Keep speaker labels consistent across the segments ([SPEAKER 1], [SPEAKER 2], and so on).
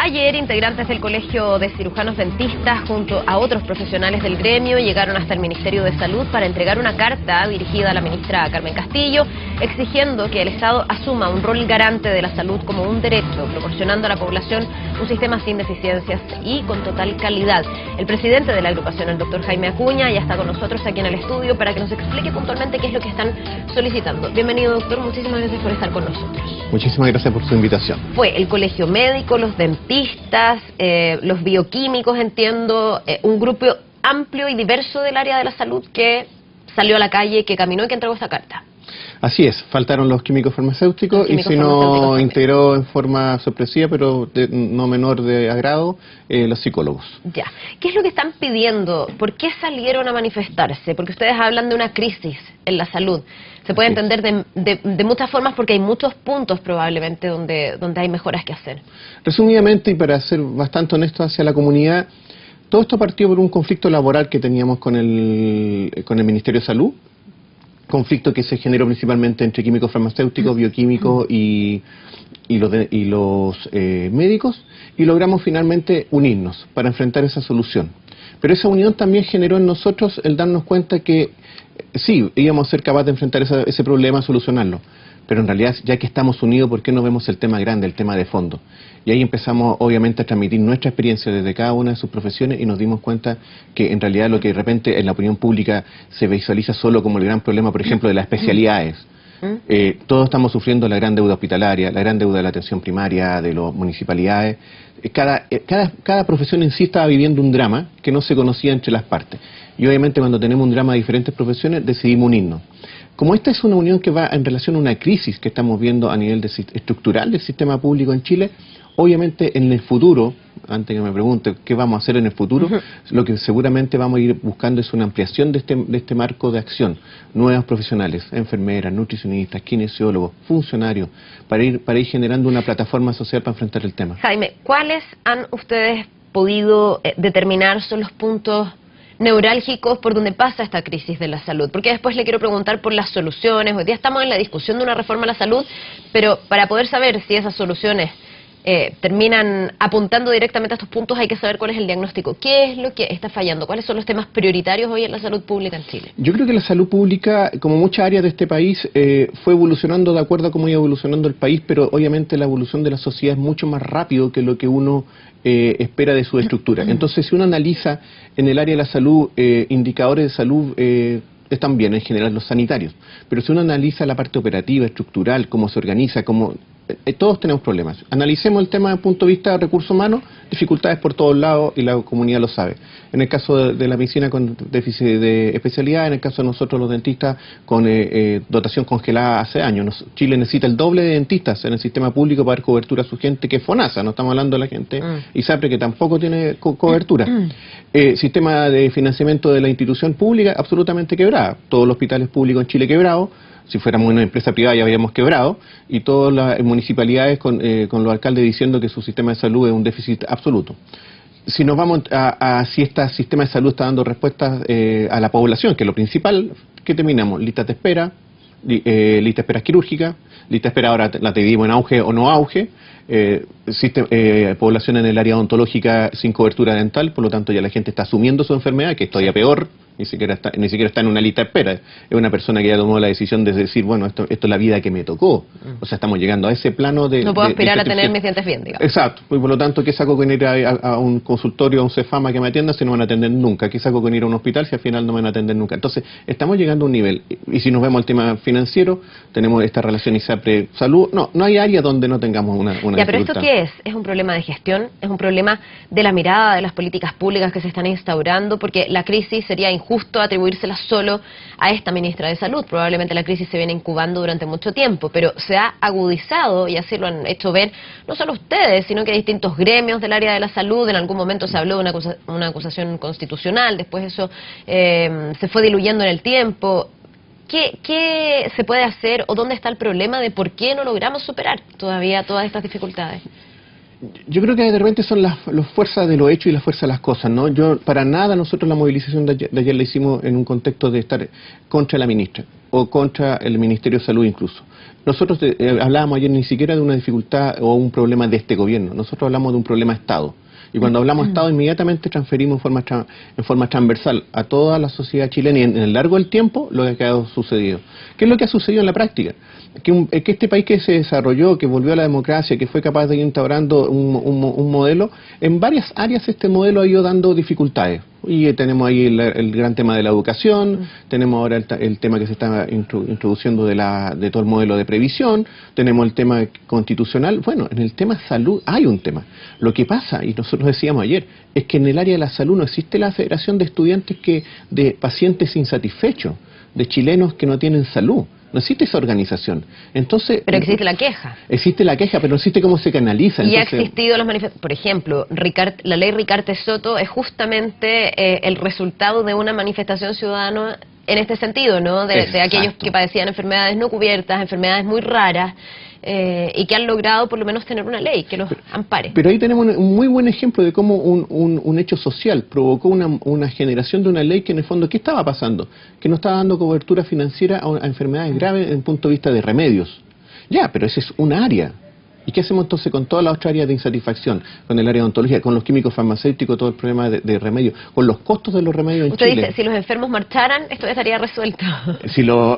[SPEAKER 1] Ayer, integrantes del Colegio de Cirujanos Dentistas, junto a otros profesionales del gremio, llegaron hasta el Ministerio de Salud para entregar una carta dirigida a la ministra Carmen Castillo, exigiendo que el Estado asuma un rol garante de la salud como un derecho, proporcionando a la población un sistema sin deficiencias y con total calidad. El presidente de la agrupación, el doctor Jaime Acuña, ya está con nosotros aquí en el estudio para que nos explique puntualmente qué es lo que están solicitando. Bienvenido, doctor, muchísimas gracias por estar con nosotros.
[SPEAKER 2] Muchísimas gracias por su invitación.
[SPEAKER 1] Fue el colegio médico, los dentistas, los bioquímicos, entiendo, un grupo amplio y diverso del área de la salud que salió a la calle, que caminó y que entregó esta carta.
[SPEAKER 2] Así es, faltaron los químicos farmacéuticos y si no integró en forma sorpresiva, pero no menor de agrado, los psicólogos.
[SPEAKER 1] Ya. ¿Qué es lo que están pidiendo? ¿Por qué salieron a manifestarse? Porque ustedes hablan de una crisis en la salud. Se puede entender de muchas formas porque hay muchos puntos probablemente donde hay mejoras que hacer.
[SPEAKER 2] Resumidamente, y para ser bastante honesto hacia la comunidad, todo esto partió por un conflicto laboral que teníamos con el Ministerio de Salud. Conflicto que se generó principalmente entre químicos farmacéuticos, bioquímicos y los médicos, y logramos finalmente unirnos para enfrentar esa solución. Pero esa unión también generó en nosotros el darnos cuenta que sí, íbamos a ser capaces de enfrentar ese problema, solucionarlo. Pero en realidad, ya que estamos unidos, ¿por qué no vemos el tema grande, el tema de fondo? Y ahí empezamos, obviamente, a transmitir nuestra experiencia desde cada una de sus profesiones y nos dimos cuenta que, en realidad, lo que de repente en la opinión pública se visualiza solo como el gran problema, por ejemplo, de las especialidades. Todos estamos sufriendo la gran deuda hospitalaria, la gran deuda de la atención primaria, de las municipalidades. Cada profesión en sí estaba viviendo un drama que no se conocía entre las partes. Y obviamente cuando tenemos un drama de diferentes profesiones decidimos unirnos. Como esta es una unión que va en relación a una crisis que estamos viendo a nivel estructural del sistema público en Chile, obviamente en el futuro, antes que me pregunte qué vamos a hacer en el futuro, lo que seguramente vamos a ir buscando es una ampliación de este marco de acción. Nuevos profesionales, enfermeras, nutricionistas, kinesiólogos, funcionarios, para ir generando una plataforma social para enfrentar el tema.
[SPEAKER 1] Jaime, ¿cuáles han ustedes podido determinar son los puntos neurálgicos por donde pasa esta crisis de la salud? Porque después le quiero preguntar por las soluciones. Hoy día estamos en la discusión de una reforma a la salud, pero para poder saber si esas soluciones terminan apuntando directamente a estos puntos, hay que saber cuál es el diagnóstico. ¿Qué es lo que está fallando? ¿Cuáles son los temas prioritarios hoy en la salud pública en Chile?
[SPEAKER 2] Yo creo que la salud pública, como muchas áreas de este país, fue evolucionando de acuerdo a cómo iba evolucionando el país, pero obviamente la evolución de la sociedad es mucho más rápido que lo que uno espera de su estructura. Entonces, si uno analiza en el área de la salud, indicadores de salud están bien en general los sanitarios, pero si uno analiza la parte operativa, estructural, cómo se organiza, todos tenemos problemas. Analicemos el tema desde el punto de vista de recursos humanos, dificultades por todos lados y la comunidad lo sabe. En el caso de la medicina con déficit de especialidad, en el caso de nosotros los dentistas con dotación congelada hace años. Chile necesita el doble de dentistas en el sistema público para dar cobertura a su gente, que es FONASA, no estamos hablando de la gente ISAPRE, que tampoco tiene cobertura. Sistema de financiamiento de la institución pública absolutamente quebrada. Todos los hospitales públicos en Chile quebrados. Si fuéramos una empresa privada ya habríamos quebrado, y todas las municipalidades con los alcaldes diciendo que su sistema de salud es un déficit absoluto. Si nos vamos a si este sistema de salud está dando respuestas a la población, que es lo principal, ¿qué terminamos? Listas de espera, lista de espera quirúrgica, lista de espera ahora la dividimos en auge o no auge, población en el área odontológica sin cobertura dental, por lo tanto ya la gente está asumiendo su enfermedad, que es todavía peor. Ni siquiera está en una lista de espera. Es una persona que ya tomó la decisión de decir, bueno, esto es la vida que me tocó. O sea, estamos llegando a ese plano de...
[SPEAKER 1] No puedo aspirar a tener mis dientes bien, digamos.
[SPEAKER 2] Exacto. Y por lo tanto, ¿qué saco con ir a un consultorio, a un Cefama que me atienda si no van a atender nunca? ¿Qué saco con ir a un hospital si al final no me van a atender nunca? Entonces, estamos llegando a un nivel. Y si nos vemos el tema financiero, tenemos esta relación ISAPRE-salud. No hay área donde no tengamos una
[SPEAKER 1] ya, pero ¿esto qué es? ¿Es un problema de gestión? ¿Es un problema de la mirada de las políticas públicas que se están instaurando? Porque la crisis sería injusto atribuírsela solo a esta ministra de Salud. Probablemente la crisis se viene incubando durante mucho tiempo, pero se ha agudizado, y así lo han hecho ver no solo ustedes, sino que distintos gremios del área de la salud. En algún momento se habló de una acusación constitucional, después eso se fue diluyendo en el tiempo. ¿Qué se puede hacer o dónde está el problema de por qué no logramos superar todavía todas estas dificultades?
[SPEAKER 2] Yo creo que de repente son las fuerzas de los hechos y las fuerzas de las cosas, ¿no? Para nada nosotros la movilización de ayer la hicimos en un contexto de estar contra la ministra. o contra el Ministerio de Salud incluso. Nosotros hablábamos ayer ni siquiera de una dificultad o un problema de este gobierno, nosotros hablamos de un problema de Estado. Y cuando hablamos de Estado, inmediatamente transferimos en forma transversal a toda la sociedad chilena y en el largo del tiempo lo que ha sucedido. ¿Qué es lo que ha sucedido en la práctica? Que este país que se desarrolló, que volvió a la democracia, que fue capaz de ir instaurando un modelo, en varias áreas este modelo ha ido dando dificultades. Y tenemos ahí el gran tema de la educación, tenemos ahora el tema que se está introduciendo de todo el modelo de previsión, tenemos el tema constitucional. Bueno, en el tema salud hay un tema. Lo que pasa, y nosotros decíamos ayer, es que en el área de la salud no existe la Federación de Estudiantes de pacientes insatisfechos, de chilenos que no tienen salud. No existe esa organización. Entonces,
[SPEAKER 1] pero existe la queja.
[SPEAKER 2] Existe la queja, pero no existe cómo se canaliza.
[SPEAKER 1] Y entonces, ha existido las manifestaciones. Por ejemplo, la ley Ricarte Soto es justamente el resultado de una manifestación ciudadana en este sentido, ¿no? De aquellos que padecían enfermedades no cubiertas, enfermedades muy raras, y que han logrado por lo menos tener una ley que los ampare. Pero
[SPEAKER 2] ahí tenemos un muy buen ejemplo de cómo un hecho social provocó una generación de una ley que en el fondo, ¿qué estaba pasando? Que no estaba dando cobertura financiera a enfermedades graves desde el punto de vista de remedios. Ya, pero esa es una área. ¿Y qué hacemos entonces con todas las otras áreas de insatisfacción? Con el área de odontología, con los químicos farmacéuticos, todo el problema de remedios, con los costos de los remedios en Chile.
[SPEAKER 1] Usted dice, si los enfermos marcharan, esto ya estaría resuelto.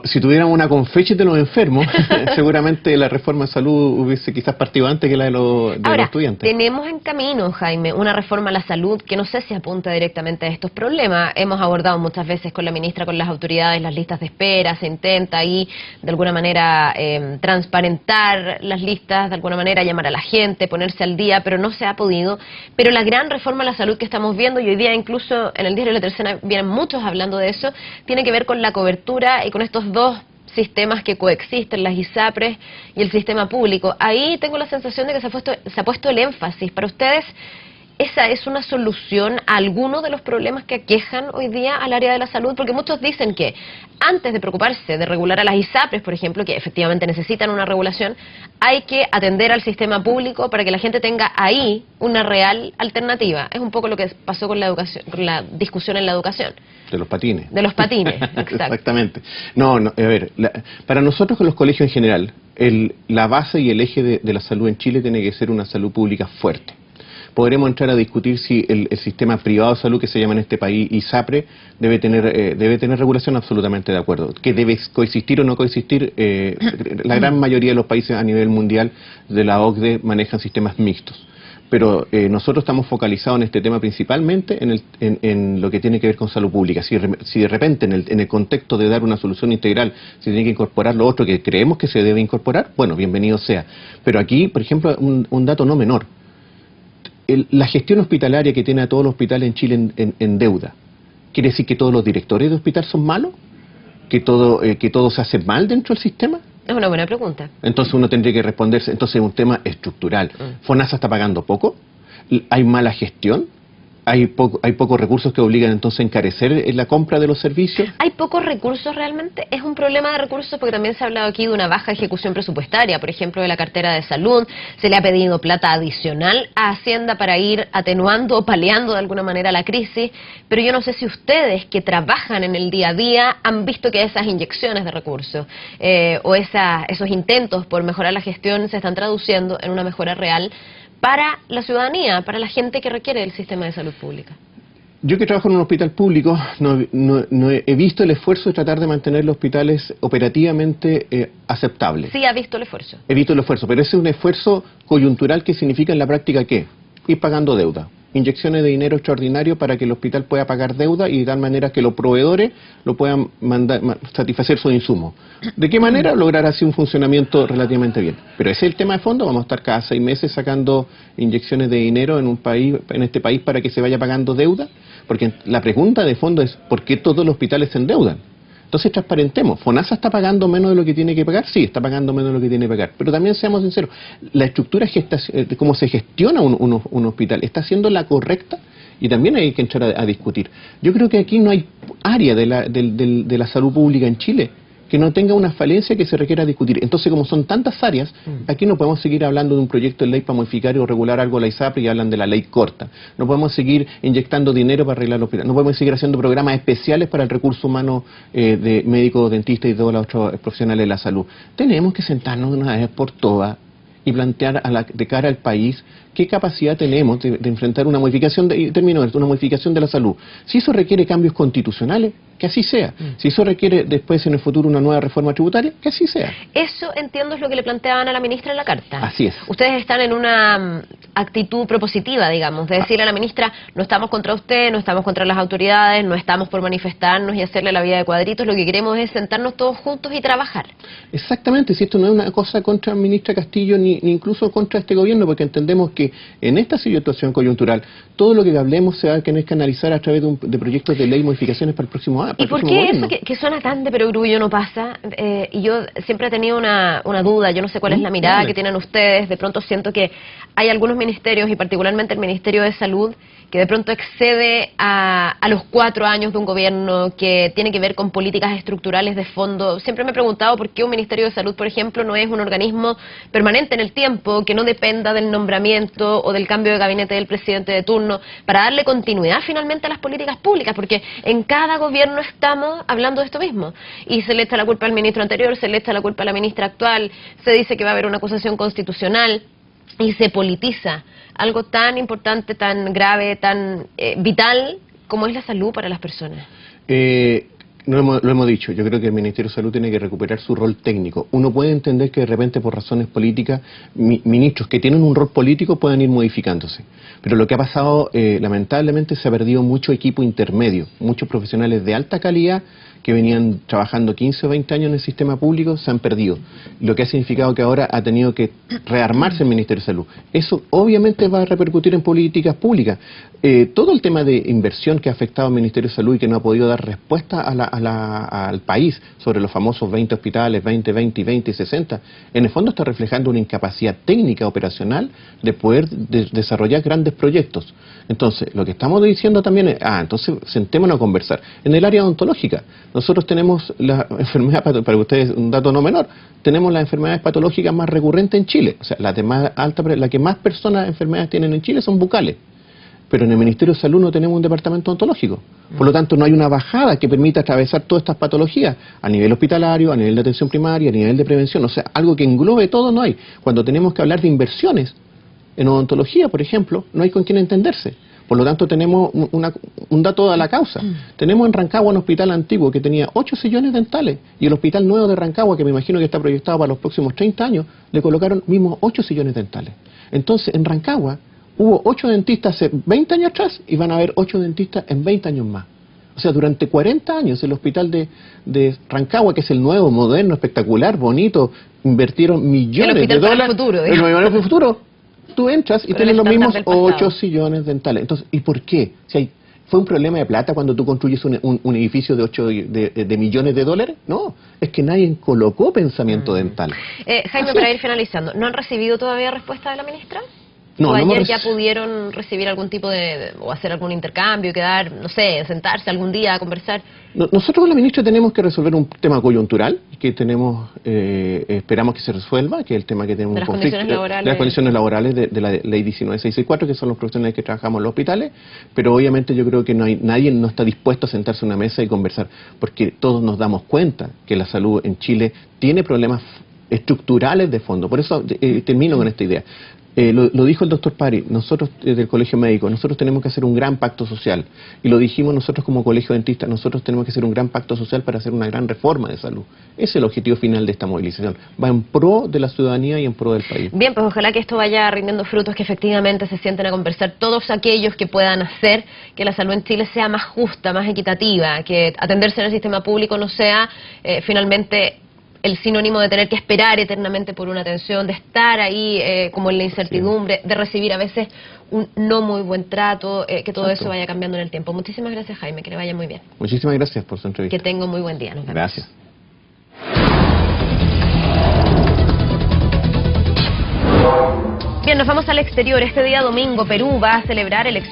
[SPEAKER 2] Si tuviéramos una confeche de los enfermos, seguramente la reforma de salud hubiese quizás partido antes que la de los estudiantes.
[SPEAKER 1] Tenemos en camino, Jaime, una reforma a la salud que no sé si apunta directamente a estos problemas. Hemos abordado muchas veces con la ministra, con las autoridades, las listas de espera, se intenta ahí de alguna manera transparentar las listas, de alguna manera llamar a la gente, ponerse al día, pero no se ha podido. Pero la gran reforma a la salud que estamos viendo, y hoy día incluso en el diario La Tercera vienen muchos hablando de eso, tiene que ver con la cobertura y con estos dos sistemas que coexisten, las ISAPRES y el sistema público. Ahí tengo la sensación de que se ha puesto el énfasis. Para ustedes, ¿esa es una solución a alguno de los problemas que aquejan hoy día al área de la salud? Porque muchos dicen que antes de preocuparse de regular a las ISAPRES, por ejemplo, que efectivamente necesitan una regulación, hay que atender al sistema público para que la gente tenga ahí una real alternativa. Es un poco lo que pasó con la educación, con la discusión en la educación.
[SPEAKER 2] De los patines.
[SPEAKER 1] De los patines, exacto.
[SPEAKER 2] Exactamente. No, a ver, para nosotros con los colegios en general, la base y el eje de la salud en Chile tiene que ser una salud pública fuerte. Podremos entrar a discutir si el sistema privado de salud, que se llama en este país ISAPRE, debe tener regulación, absolutamente de acuerdo. Que debe coexistir o no coexistir, la gran mayoría de los países a nivel mundial de la OCDE manejan sistemas mixtos. Pero nosotros estamos focalizados en este tema principalmente en lo que tiene que ver con salud pública. Si de repente en el contexto de dar una solución integral se tiene que incorporar lo otro que creemos que se debe incorporar, bueno, bienvenido sea. Pero aquí, por ejemplo, un dato no menor. La gestión hospitalaria que tiene a todos los hospitales en Chile en deuda, ¿quiere decir que todos los directores de hospital son malos? ¿Que todo se hace mal dentro del sistema?
[SPEAKER 1] Es una buena pregunta.
[SPEAKER 2] Entonces uno tendría que responderse, entonces es un tema estructural. ¿FONASA está pagando poco? ¿Hay mala gestión? ¿Hay pocos recursos que obligan entonces a encarecer la compra de los servicios?
[SPEAKER 1] ¿Hay pocos recursos realmente? ¿Es un problema de recursos? Porque también se ha hablado aquí de una baja ejecución presupuestaria, por ejemplo, de la cartera de salud. Se le ha pedido plata adicional a Hacienda para ir atenuando o paliando de alguna manera la crisis, pero yo no sé si ustedes que trabajan en el día a día han visto que esas inyecciones de recursos o esos intentos por mejorar la gestión se están traduciendo en una mejora real para la ciudadanía, para la gente que requiere del sistema de salud pública.
[SPEAKER 2] Yo que trabajo en un hospital público no he visto el esfuerzo de tratar de mantener los hospitales operativamente aceptables.
[SPEAKER 1] Sí ha visto el esfuerzo.
[SPEAKER 2] He visto el esfuerzo, pero ese es un esfuerzo coyuntural que significa en la práctica ¿qué? Ir pagando deuda. Inyecciones de dinero extraordinario para que el hospital pueda pagar deuda y de tal manera que los proveedores lo puedan satisfacer sus insumos. ¿De qué manera? Lograr así un funcionamiento relativamente bien. Pero ese es el tema de fondo, vamos a estar cada 6 meses sacando inyecciones de dinero en este país para que se vaya pagando deuda, porque la pregunta de fondo es ¿por qué todos los hospitales se endeudan? Entonces transparentemos, ¿FONASA está pagando menos de lo que tiene que pagar? Sí, está pagando menos de lo que tiene que pagar, pero también seamos sinceros, la estructura de cómo se gestiona un hospital, ¿está siendo la correcta? Y también hay que entrar a discutir. Yo creo que aquí no hay área de la salud pública en Chile que no tenga una falencia que se requiera discutir. Entonces, como son tantas áreas, aquí no podemos seguir hablando de un proyecto de ley para modificar o regular algo de la ISAPRE y hablan de la ley corta. No podemos seguir inyectando dinero para arreglar los hospitales. No podemos seguir haciendo programas especiales para el recurso humano de médicos, dentistas y todos los otros profesionales de la salud. Tenemos que sentarnos de una vez por todas y plantear de cara al país qué capacidad tenemos de enfrentar una modificación, una modificación de la salud. Si eso requiere cambios constitucionales, que así sea. Si eso requiere después en el futuro una nueva reforma tributaria, que así sea.
[SPEAKER 1] Eso, entiendo, es lo que le planteaban a la ministra en la carta.
[SPEAKER 2] Así es.
[SPEAKER 1] Ustedes están en una actitud propositiva, digamos, de decirle a la ministra, no estamos contra usted, no estamos contra las autoridades, no estamos por manifestarnos y hacerle la vida de cuadritos, lo que queremos es sentarnos todos juntos y trabajar.
[SPEAKER 2] Exactamente, si esto no es una cosa contra la ministra Castillo ni incluso contra este gobierno, porque entendemos que en esta situación coyuntural, todo lo que hablemos se va a tener que analizar a través de proyectos de ley y modificaciones para el próximo año.
[SPEAKER 1] ¿Y por qué eso que suena tan de perogrullo no pasa? Y yo siempre he tenido una duda, yo no sé cuál es la mirada que tienen ustedes, de pronto siento que hay algunos ministerios, y particularmente el Ministerio de Salud, que de pronto excede a los 4 años de un gobierno, que tiene que ver con políticas estructurales de fondo. Siempre me he preguntado por qué un Ministerio de Salud, por ejemplo, no es un organismo permanente en el tiempo, que no dependa del nombramiento o del cambio de gabinete del presidente de turno, para darle continuidad finalmente a las políticas públicas, porque en cada gobierno estamos hablando de esto mismo. Y se le echa la culpa al ministro anterior, se le echa la culpa a la ministra actual, se dice que va a haber una acusación constitucional, y se politiza algo tan importante, tan grave, tan vital como es la salud para las personas.
[SPEAKER 2] Lo hemos dicho, yo creo que el Ministerio de Salud tiene que recuperar su rol técnico. Uno puede entender que de repente por razones políticas, ministros que tienen un rol político pueden ir modificándose. Pero lo que ha pasado, lamentablemente, se ha perdido mucho equipo intermedio, muchos profesionales de alta calidad que venían trabajando 15 o 20 años en el sistema público, se han perdido. Lo que ha significado que ahora ha tenido que rearmarse el Ministerio de Salud. Eso obviamente va a repercutir en políticas públicas. Todo el tema de inversión que ha afectado al Ministerio de Salud y que no ha podido dar respuesta al país sobre los famosos 20 hospitales, 20, 20 y 20 y 60, en el fondo está reflejando una incapacidad técnica operacional de poder desarrollar grandes proyectos. Entonces, lo que estamos diciendo también es, entonces sentémonos a conversar. En el área odontológica, nosotros tenemos la enfermedad, para ustedes un dato no menor, tenemos las enfermedades patológicas más recurrentes en Chile. O sea, la que más personas enfermedades tienen en Chile son bucales. Pero en el Ministerio de Salud no tenemos un departamento odontológico. Por lo tanto, no hay una bajada que permita atravesar todas estas patologías a nivel hospitalario, a nivel de atención primaria, a nivel de prevención. O sea, algo que englobe todo no hay. Cuando tenemos que hablar de inversiones en odontología, por ejemplo, no hay con quién entenderse. Por lo tanto, tenemos un dato de la causa. Tenemos en Rancagua un hospital antiguo que tenía 8 sillones dentales, y el hospital nuevo de Rancagua, que me imagino que está proyectado para los próximos 30 años, le colocaron mismos 8 sillones dentales. Entonces, en Rancagua hubo 8 dentistas hace 20 años atrás y van a haber 8 dentistas en 20 años más. O sea, durante 40 años el hospital de Rancagua, que es el nuevo, moderno, espectacular, bonito, invirtieron millones de dólares en el futuro. Tú entras y tienes los mismos 8 sillones dentales. Entonces, ¿y por qué? ¿Fue un problema de plata cuando tú construyes un edificio de 8 de millones de dólares? No, es que nadie colocó pensamiento dental.
[SPEAKER 1] Jaime, para ir finalizando, ¿no han recibido todavía respuesta de la ministra?
[SPEAKER 2] No,
[SPEAKER 1] ¿O ayer ya pudieron recibir algún tipo o hacer algún intercambio, quedar, no sé, sentarse algún día a conversar?
[SPEAKER 2] Nosotros con la ministra tenemos que resolver un tema coyuntural que tenemos, esperamos que se resuelva, que es el tema que tenemos un conflicto de las condiciones laborales de la ley 19664, que son los profesionales que trabajamos en los hospitales, pero obviamente yo creo que nadie no está dispuesto a sentarse a una mesa y conversar, porque todos nos damos cuenta que la salud en Chile tiene problemas estructurales de fondo. Por eso termino con esta idea. Lo dijo el doctor Pari, nosotros del Colegio Médico, nosotros tenemos que hacer un gran pacto social, y lo dijimos nosotros como Colegio Dentista, nosotros tenemos que hacer un gran pacto social para hacer una gran reforma de salud. Ese es el objetivo final de esta movilización, va en pro de la ciudadanía y en pro del país. Bien,
[SPEAKER 1] pues ojalá que esto vaya rindiendo frutos, que efectivamente se sienten a conversar todos aquellos que puedan hacer que la salud en Chile sea más justa, más equitativa, que atenderse en el sistema público no sea finalmente el sinónimo de tener que esperar eternamente por una atención, de estar ahí como en la incertidumbre, de recibir a veces un no muy buen trato, que todo eso vaya cambiando en el tiempo. Muchísimas gracias, Jaime, que le vaya muy bien.
[SPEAKER 2] Muchísimas gracias por su entrevista.
[SPEAKER 1] Que tenga un muy buen día. Nos vemos.
[SPEAKER 2] Gracias.
[SPEAKER 1] Bien, nos vamos al exterior. Este día domingo, Perú va a celebrar elecciones